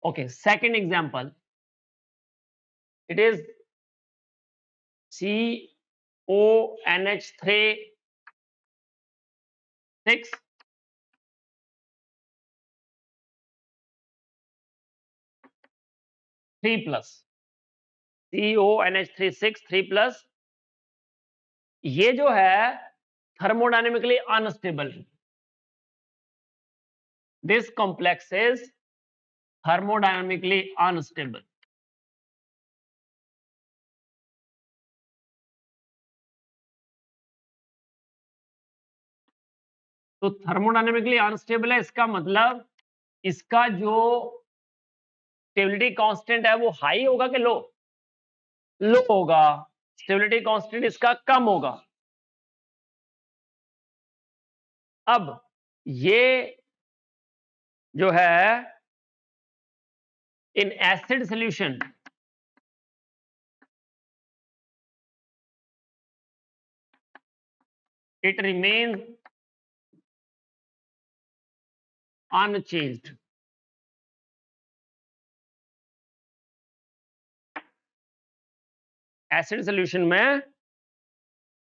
Okay, second example, it is CONH3 3+, CONH3 3+, ये जो है thermodynamically unstable. This complex is thermodynamically unstable. तो थर्मोडायनेमिकली अनस्टेबल है, इसका मतलब इसका जो स्टेबिलिटी कांस्टेंट है वो हाई होगा कि लो? लो होगा। स्टेबिलिटी कांस्टेंट इसका कम होगा। अब ये जो है in acid solution it remains unchanged. Acid solution में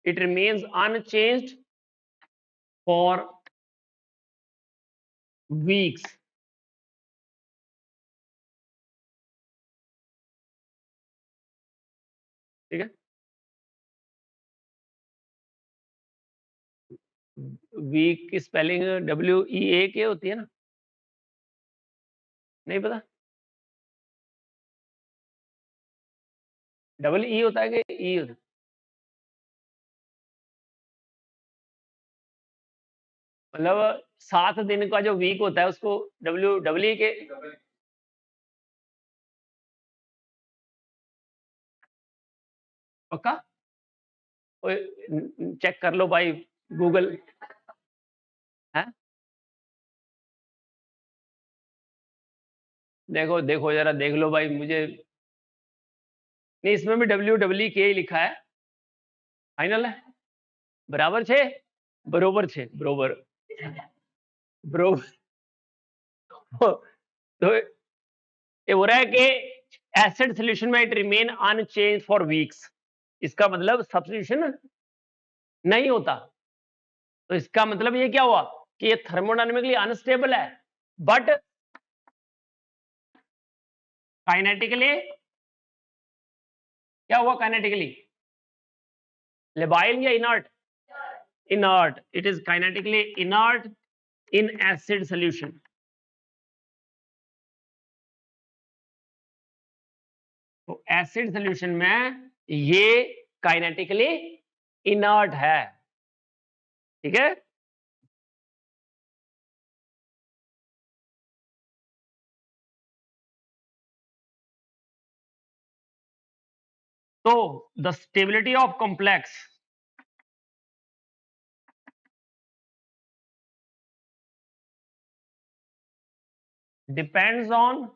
it remains unchanged for weeks. ठीक है, वीक की स्पेलिंग WEAK होती है ना? नहीं पता? डबल ई होता है कि ई होता है? मतलब 7 दिन का जो वीक होता है उसको WEE के पक्का? चेक कर लो भाई, गूगल है। देखो देखो जरा देख लो भाई, मुझे नहीं, इसमें भी WEEK ही लिखा है। फाइनल है? बराबर 6, बरोबर 6, बरोबर बरोबर। तो ये हो रहा है कि एसिड सॉल्यूशन में it remain unchanged for weeks. इसका मतलब सब्स्टिट्यूशन नहीं होता। तो इसका मतलब ये क्या हुआ कि ये थर्मोडायनेमिकली अनस्टेबल है, बट काइनेटिकली क्या हुआ? काइनेटिकली लेबाइल या inert? Inert. It is kinetically inert in acid solution. तो एसिड सॉल्यूशन में ये काइनेटिकली इनर्ट है। ठीक है, तो the stability of complex depends on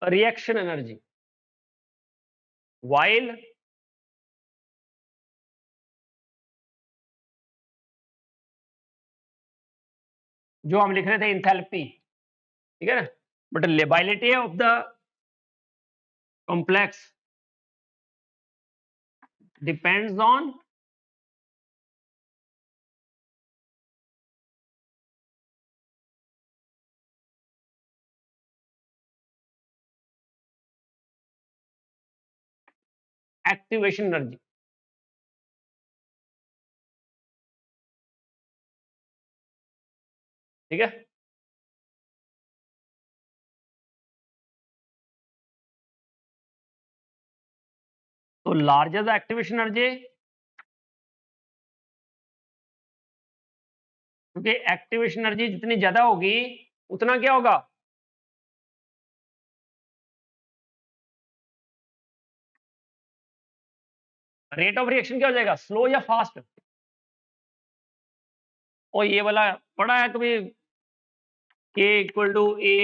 reaction energy while जो हम लिख रहे थे इंथैल्पी, ठीक है ना, but lability of the complex depends on activation energy. ठीक है, तो लार्जर द एक्टिवेशन एनर्जी, क्योंकि एक्टिवेशन एनर्जी जितनी ज्यादा होगी उतना क्या होगा? रेट ऑफ रिएक्शन क्या हो जाएगा? स्लो या फास्ट? और ये वाला पढ़ा है कभी? K equal to A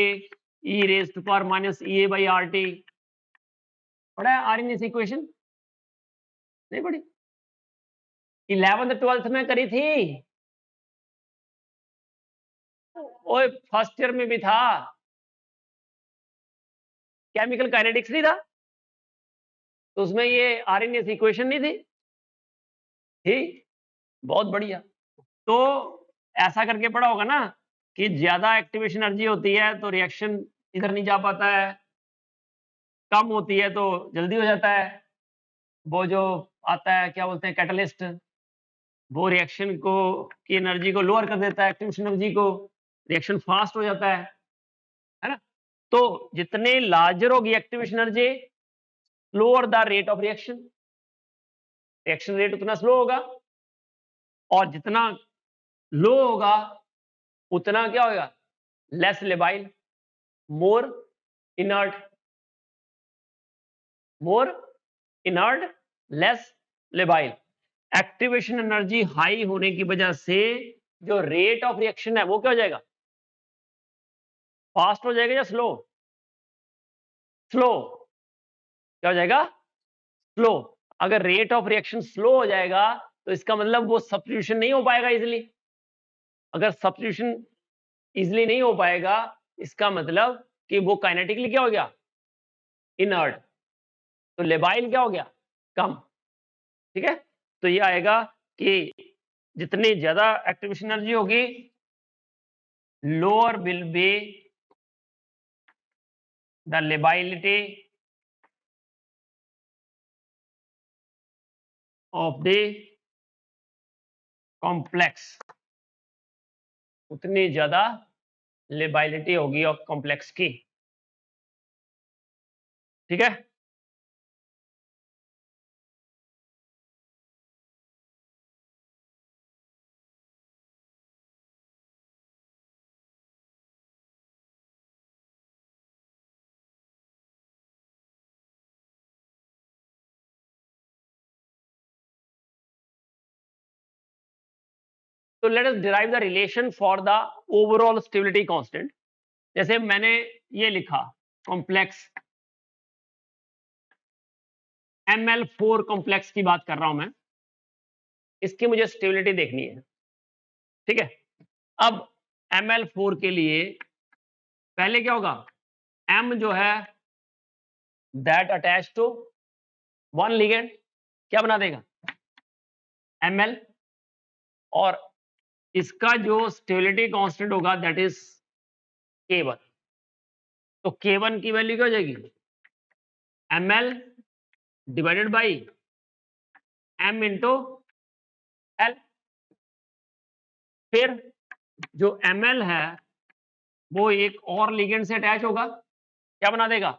E raise to power minus EA by RT पढ़ा है? आर्यन इक्वेशन नहीं पढ़ी? 11th 12th में करी थी। ओए फर्स्ट ईयर में भी था, केमिकल काइनेटिक्स नहीं था? तो उसमें ये आरएनएस इक्वेशन नहीं थी? थी, बहुत बढ़िया। तो ऐसा करके पढ़ा होगा ना कि ज्यादा एक्टिवेशन एनर्जी होती है तो रिएक्शन इधर नहीं जा पाता है, कम होती है तो जल्दी हो जाता है। वो जो आता है क्या बोलते हैं, कैटलिस्ट, वो रिएक्शन को की एनर्जी को लोअर कर देता है, एक्टिवेशन एनर्जी को, रिएक्शन फास्ट हो जाता है ना? तो जितने लार्जर होगी activation energy, slower the rate of reaction, reaction rate उतना स्लो होगा, और जितना लो होगा उतना क्या होगा? Less labile, more inert, more inert, less labile. Activation energy high होने की वजह से जो रेट ऑफ रिएक्शन है वो क्या हो जाएगा? फास्ट हो जाएगा या स्लो? स्लो, क्या हो जाएगा? स्लो। अगर रेट ऑफ रिएक्शन स्लो हो जाएगा तो इसका मतलब वो सब्स्टिट्यूशन नहीं हो पाएगा इजीली। अगर सब्स्टिट्यूशन इजीली नहीं हो पाएगा, इसका मतलब कि वो काइनेटिकली क्या हो गया? इनर्ट। तो लेबाइल क्या हो गया? कम। ठीक है, तो ये आएगा कि जितनी ज्यादा एक्टिवेशन एनर्जी होगी, lower will be the lability of the complex, उतनी ज्यादा लेबाइलिटी होगी ऑफ कॉम्प्लेक्स की। ठीक है, तो let us derive the relation for the overall stability constant. जैसे मैंने ये लिखा, कॉम्प्लेक्स Ml4 कॉम्प्लेक्स की बात कर रहा हूं मैं, इसकी मुझे स्टेबिलिटी देखनी है। ठीक है, अब Ml4 के लिए पहले क्या होगा? M जो है that attach to one ligand क्या बना देगा? Ml, और इसका जो स्टेबिलिटी कांस्टेंट होगा दैट इज K1। तो K1 की वैल्यू क्या हो जाएगी? Ml divided by M into L। फिर जो Ml है वो एक और लिगेंड से अटैच होगा, क्या बना देगा?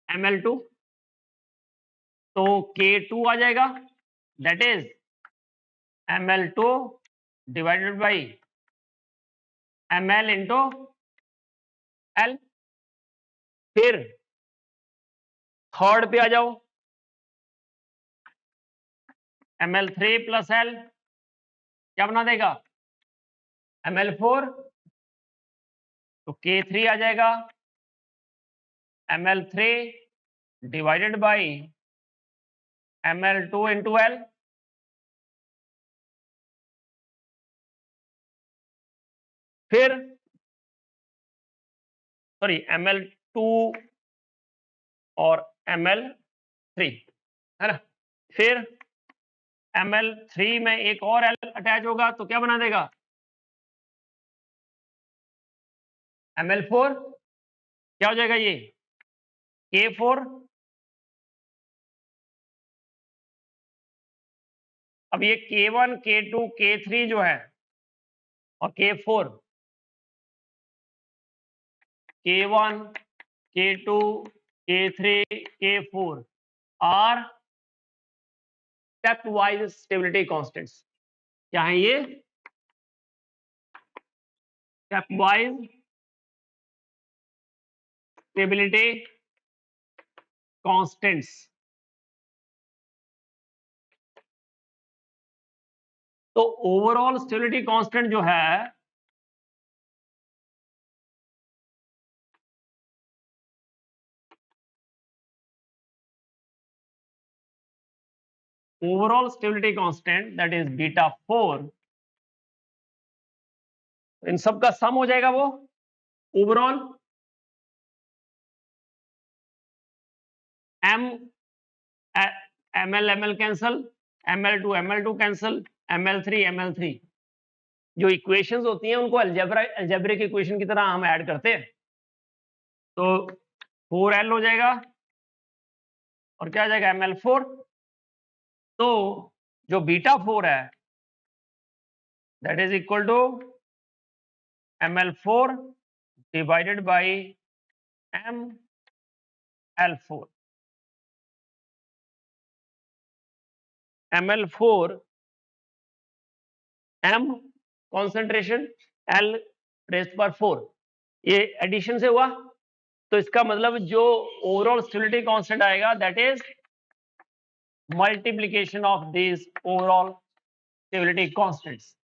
Ml2। तो K2 आ जाएगा, that is Ml2 divided by Ml into L। फिर थर्ड पे आ जाओ, Ml3 प्लस L क्या बना देगा? Ml4। तो K3 आ जाएगा, Ml3 divided by Ml2 into L। फिर सॉरी Ml2 और Ml3 है ना। फिर Ml3 में एक और L अटैच होगा तो क्या बना देगा? Ml4। क्या हो जाएगा ये? K4। अब ये K1 K2 K3 जो है और K4, K1 K2 K3 K4 are step wise stability constants. क्या है ये? Step wise stability constants. तो ओवरऑल स्टेबिलिटी कांस्टेंट जो है overall stability constant that is beta 4, इन सब का सम हो जाएगा वो overall m ml cancel, ml2 cancel, ml3 जो इक्वेशंस होती हैं उनको अलजेब्रिक इक्वेशन की तरह हम ऐड करते हैं। तो 4l हो जाएगा और क्या आ जाएगा? ml4। तो जो बीटा 4 है that is equal to ml4 divided by ml4। ml4 m concentration l rest पर 4, ये एडिशन से हुआ। तो इसका मतलब जो ओवरऑल स्टेबिलिटी कांस्टेंट आएगा that is multiplication of this overall stability constants.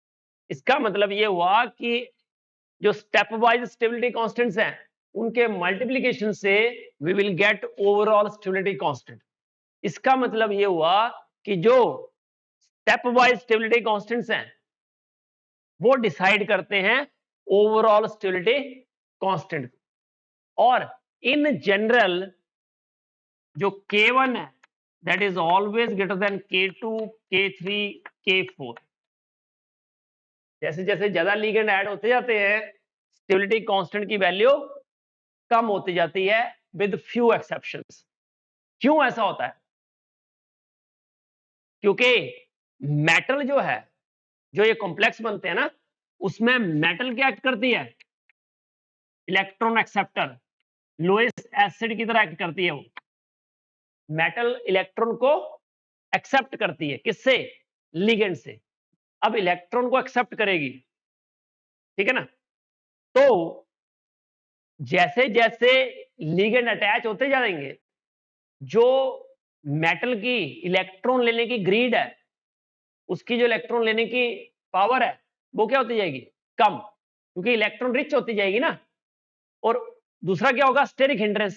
इसका मतलब ये हुआ कि जो स्टेप वाइज स्टेबिलिटी कांस्टेंट्स हैं उनके मल्टीप्लिकेशन से we will get overall stability constant. इसका मतलब ये हुआ कि जो स्टेप वाइज स्टेबिलिटी कांस्टेंट्स हैं वो डिसाइड करते हैं ओवरऑल स्टेबिलिटी कांस्टेंट। और इन जनरल जो K1 है that is always greater than K2, K3, K4। जैसे जैसे ज्यादा लिगेंड ऐड होते जाते हैं स्टेबिलिटी कांस्टेंट की वैल्यू कम होती जाती है विद फ्यू एक्सेप्शंस। क्यों ऐसा होता है? क्योंकि मेटल जो है, जो ये कॉम्प्लेक्स बनते हैं ना, उसमें मेटल क्या एक्ट करती है? इलेक्ट्रॉन एक्सेप्टर, लोएस्ट एसिड की तरह एक्ट करती है। वो मेटल इलेक्ट्रॉन को एक्सेप्ट करती है, किससे? लिगेंड से। अब इलेक्ट्रॉन को एक्सेप्ट करेगी, ठीक है ना? तो जैसे जैसे लिगेंड अटैच होते जाएंगे, जो मेटल की इलेक्ट्रॉन लेने की ग्रीड है, उसकी जो इलेक्ट्रॉन लेने की पावर है, वो क्या होती जाएगी? कम, क्योंकि इलेक्ट्रॉन रिच होती जाएगी ना। और दूसरा क्या होगा? स्टेरिक हिंड्रेंस,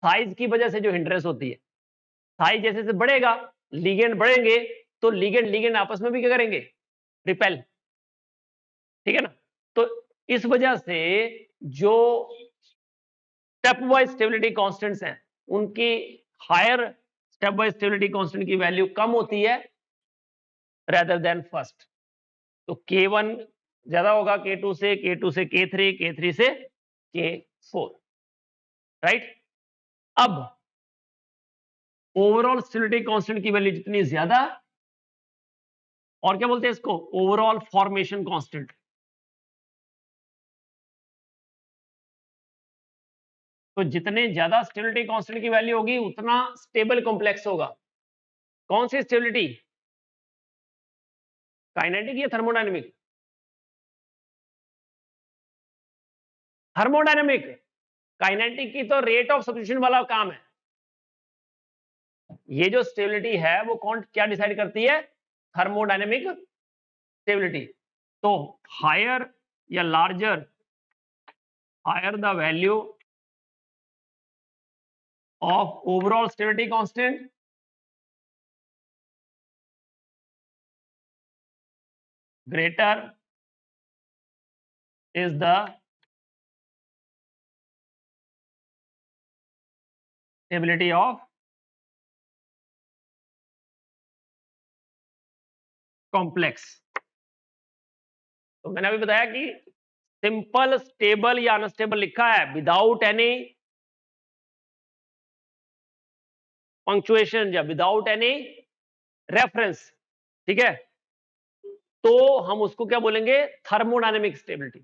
साइज की वजह से जो हिंड्रेंस होती है, साइज जैसे जैसे बढ़ेगा, लिगेंड बढ़ेंगे, तो लिगेंड लिगेंड आपस में भी क्या करेंगे? रिपेल, ठीक है ना? तो इस वजह से जो स्टेप वाइज स्टेबिलिटी कांस्टेंट्स हैं, उनकी higher step wise stability constant की वैल्यू कम होती है रेदर देन फर्स्ट। तो K1 ज्यादा होगा K2 से, K2 से K3, K3 से K4, राइट? अब ओवरऑल स्टेबिलिटी कांस्टेंट की वैल्यू जितनी ज्यादा, और क्या बोलते हैं इसको? Overall formation constant. तो जितने ज्यादा स्टेबिलिटी कांस्टेंट की वैल्यू होगी उतना स्टेबल कॉम्प्लेक्स होगा। कौन सी स्टेबिलिटी? काइनेटिक या थर्मोडायनेमिक? थर्मोडायनेमिक। काइनेटिक की तो रेट ऑफ सब्स्टिट्यूशन वाला काम है। ये जो स्टेबिलिटी है वो कौन क्या डिसाइड करती है? Thermodynamic stability. तो हायर या larger, higher the value of overall stability constant, greater is the stability of complex। तो मैंने अभी बताया कि सिंपल, स्टेबल या अनस्टेबल लिखा है विदाउट एनी पंक्चुएशन या विदाउट एनी रेफरेंस, ठीक है? तो हम उसको क्या बोलेंगे? Thermodynamic stability.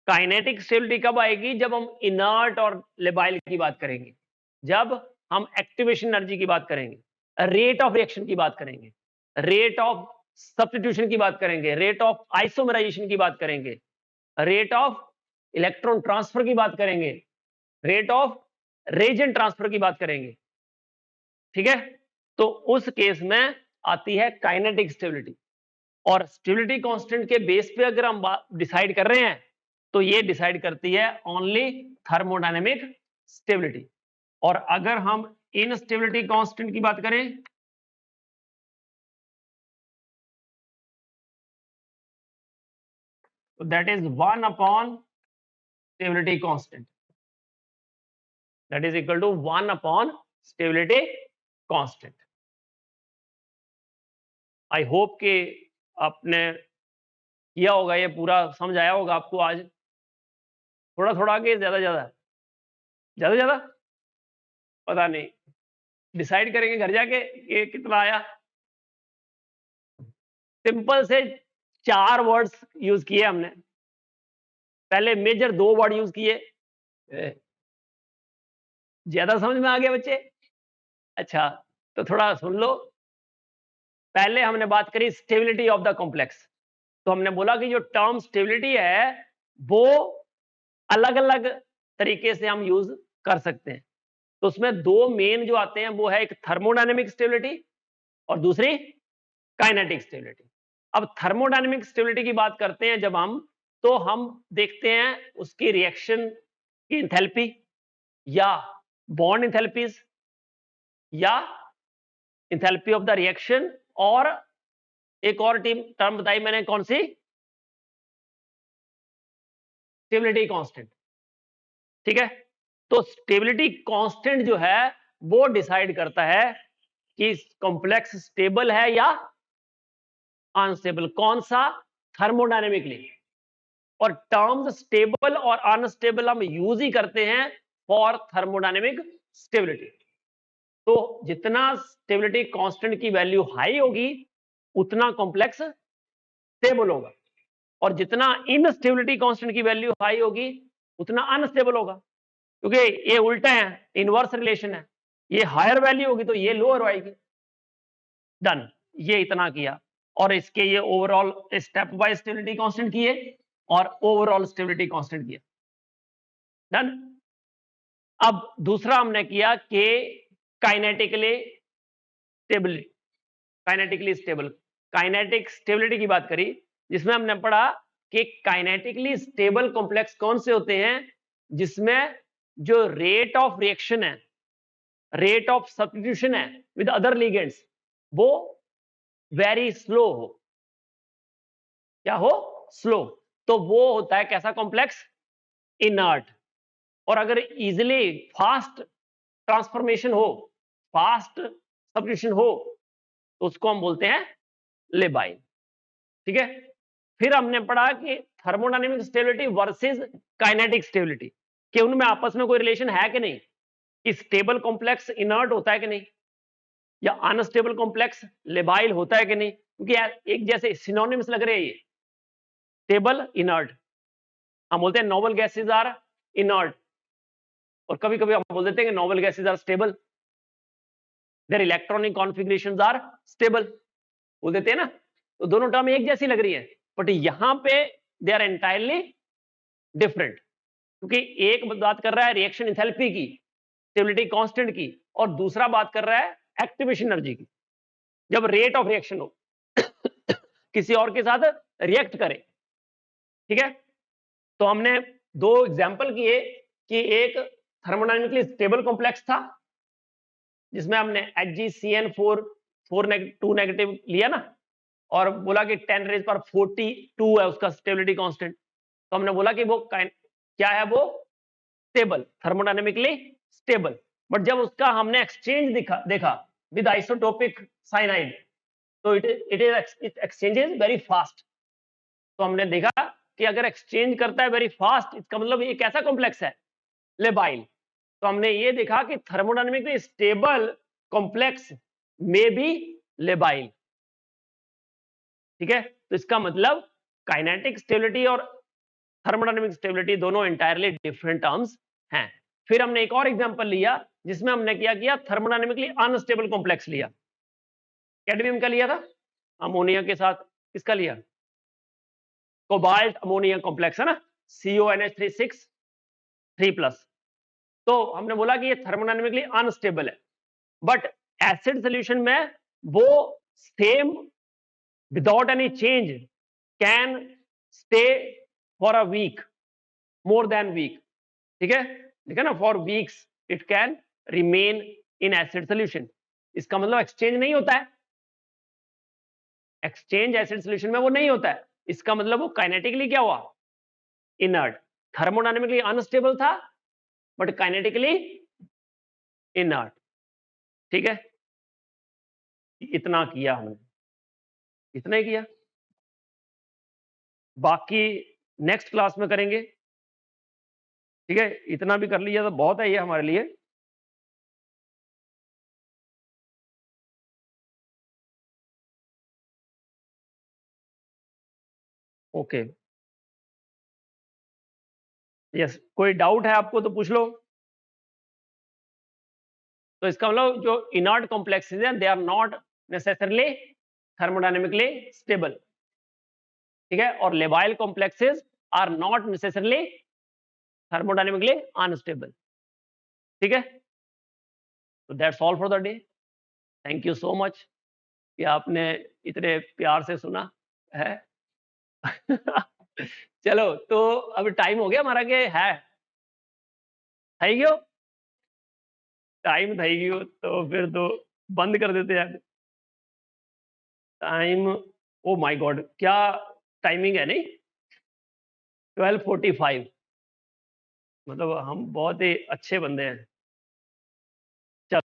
काइनेटिक स्टेबिलिटी कब आएगी? जब हम इनर्ट और लेबाइल की बात करेंगे, जब हम एक्टिवेशन एनर्जी की बात करेंगे, रेट ऑफ रिएक्शन की बात करेंगे, रेट ऑफ सब्स्टिट्यूशन की बात करेंगे, रेट ऑफ आइसोमराइजेशन की बात करेंगे, रेट ऑफ इलेक्ट्रॉन ट्रांसफर की बात करेंगे, रेट ऑफ रेजेंट ट्रांसफर की बात करेंगे, ठीक है? तो उस केस में आती है काइनेटिक स्टेबिलिटी। और स्टेबिलिटी कांस्टेंट के बेस पे अगर हम डिसाइड कर रहे हैं, तो ये डिसाइड करती है ओनली थर्मोडायनेमिक स्टेबिलिटी। और अगर हम इनस्टेबिलिटी कांस्टेंट की बात करें, तो that is 1 upon stability constant, that is equal to 1 upon stability constant. I hope कि आपने किया होगा, ये पूरा समझ आया होगा आपको आज। थोड़ा थोड़ा के ज्यादा ज्यादा ज्यादा ज्यादा पता नहीं, डिसाइड करेंगे घर जाके कि कितना आया। सिंपल से 4 वर्ड्स यूज किए हमने, पहले मेजर 2 वर्ड यूज किए। ज्यादा समझ में आ गया बच्चे? अच्छा, तो थोड़ा सुन लो। पहले हमने बात करी स्टेबिलिटी ऑफ द कॉम्प्लेक्स। तो हमने बोला कि जो टर्म स्टेबिलिटी है वो अलग अलग तरीके से हम यूज कर सकते हैं। तो उसमें 2 मेन जो आते हैं वो है एक थर्मोडायनेमिक स्टेबिलिटी और दूसरी काइनेटिक स्टेबिलिटी। अब थर्मोडायनेमिक स्टेबिलिटी की बात करते हैं जब हम, तो हम देखते हैं उसकी रिएक्शन की एंथैल्पी या बॉन्ड एंथैल्पीज या एंथैल्पी ऑफ द रिएक्शन, और एक और टर्म बताई मैंने, कौन सी? Stability constant. ठीक है, तो स्टेबिलिटी कांस्टेंट जो है वो डिसाइड करता है कि कॉम्प्लेक्स स्टेबल है या अनस्टेबल। कौन सा? थर्मोडायनेमिकली। और टर्म्स स्टेबल और अनस्टेबल हम यूज ही करते हैं फॉर थर्मोडायनेमिक स्टेबिलिटी। तो जितना स्टेबिलिटी कांस्टेंट की वैल्यू हाई होगी उतना कॉम्प्लेक्स स्टेबल होगा, और जितना इनस्टेबिलिटी कांस्टेंट की वैल्यू हाई होगी उतना अनस्टेबल होगा, क्योंकि ये उल्टा है, इनवर्स रिलेशन है। ये हायर वैल्यू होगी तो ये लोअर आएगी। डन, ये इतना किया, और इसके ये overall step wise stability constant किए और ओवरऑल स्टेबिलिटी कांस्टेंट किया। डन। अब दूसरा हमने किया कि kinetically stability, kinetically stable, kinetic stability की बात करी, जिसमें हमने पढ़ा कि काइनेटिकली स्टेबल कॉम्प्लेक्स कौन से होते हैं? जिसमें जो रेट ऑफ रिएक्शन है, रेट ऑफ सब्स्टिट्यूशन है विद अदर लिगेंड्स, वो वेरी स्लो हो। क्या हो? स्लो। तो वो होता है कैसा कॉम्प्लेक्स? इनर्ट। और अगर इजिली फास्ट ट्रांसफॉर्मेशन हो, फास्ट सब्स्टिट्यूशन हो, तो उसको हम बोलते हैं लेबाइल। ठीक है, फिर हमने पढ़ा कि thermodynamic stability versus kinetic stability, कि उनमें आपस में कोई रिलेशन है कि नहीं, कि स्टेबल कॉम्प्लेक्स इनर्ट होता है कि नहीं, या अनस्टेबल कॉम्प्लेक्स लेबाइल होता है कि नहीं, क्योंकि एक जैसे सिनोनिम्स लग रहे हैं ये, स्टेबल इनर्ट। हम बोलते हैं नोबल गैसेज आर इनर्ट, और कभी कभी हम बोल देते हैं कि noble gases are stable, their electronic configurations are stable, बोल देते हैं ना। तो दोनों टर्म एक जैसी लग रही है, बट यहां पे दे आर एंटायरली डिफरेंट, क्योंकि एक बात कर रहा है रिएक्शन एंथैल्पी की, स्टेबिलिटी कांस्टेंट की, और दूसरा बात कर रहा है एक्टिवेशन एनर्जी की, जब रेट ऑफ रिएक्शन हो किसी और के साथ रिएक्ट करे। ठीक है, तो हमने दो एग्जांपल किए कि एक थर्मोडायनेमिकली स्टेबल कॉम्प्लेक्स था जिसमें हमने HgCN4 2 नेगेटिव लिया ना, और बोला कि 10⁻42 है उसका स्टेबिलिटी कांस्टेंट। तो हमने बोला कि वो क्या है, वो स्टेबल, थर्मोडायनेमिकली स्टेबल। बट जब उसका हमने एक्सचेंज देखा विद आइसोटोपिक साइनाइड, तो इट एक्सचेंजेस वेरी फास्ट। तो हमने देखा कि अगर एक्सचेंज करता है वेरी फास्ट, इसका मतलब ये कैसा कॉम्प्लेक्स है? लेबाइल। तो हमने ये देखा कि थर्मोडायनेमिकली स्टेबल कॉम्प्लेक्स में भी लेबाइल। ठीक है, तो इसका मतलब काइनेटिक स्टेबिलिटी और थर्मोडायनेमिक स्टेबिलिटी दोनों एंटायरली डिफरेंट टर्म्स हैं। फिर हमने एक और एग्जांपल लिया जिसमें हमने क्या किया, थर्मोडायनेमिकली अनस्टेबल कॉम्प्लेक्स लिया। कैडमियम का लिया था अमोनिया के साथ, किसका लिया? कोबाल्ट अमोनिया कॉम्प्लेक्स है ना, CONH3 3+। तो हमने बोला कि ये थर्मोडायनेमिकली अनस्टेबल है, बट एसिड सॉल्यूशन में वो same without any change can stay for a week, more than week. ठीक है ना, for weeks it can remain in acid solution. इसका मतलब एक्सचेंज नहीं होता है, एक्सचेंज एसिड सॉल्यूशन में वो नहीं होता है। इसका मतलब वो काइनेटिकली क्या हुआ? इनर्ट। थर्मोडायनेमिकली अनस्टेबल था बट काइनेटिकली इनर्ट। ठीक है, इतना किया हमने, इतना ही किया, बाकी नेक्स्ट क्लास में करेंगे। ठीक है, इतना भी कर लिया तो बहुत है ये हमारे लिए। ओके, यस, कोई डाउट है आपको तो पूछ लो। तो इसका मतलब जो इनर्ट कॉम्प्लेक्सेस हैं they are not necessarily thermodynamically stable. ठीक है, और labile complexes are not necessarily thermodynamically unstable. ठीक है, तो that's all for the day. Thank you so much कि आपने इतने प्यार से सुना है। चलो तो अब टाइम हो गया हमारा के है? થઈ ગયો? टाइम થઈ ગયો तो फिर तो बंद कर देते हैं। Time oh my God! क्या टाइमिंग है नहीं? 12:45 मतलब हम बहुत ही अच्छे बंदे हैं।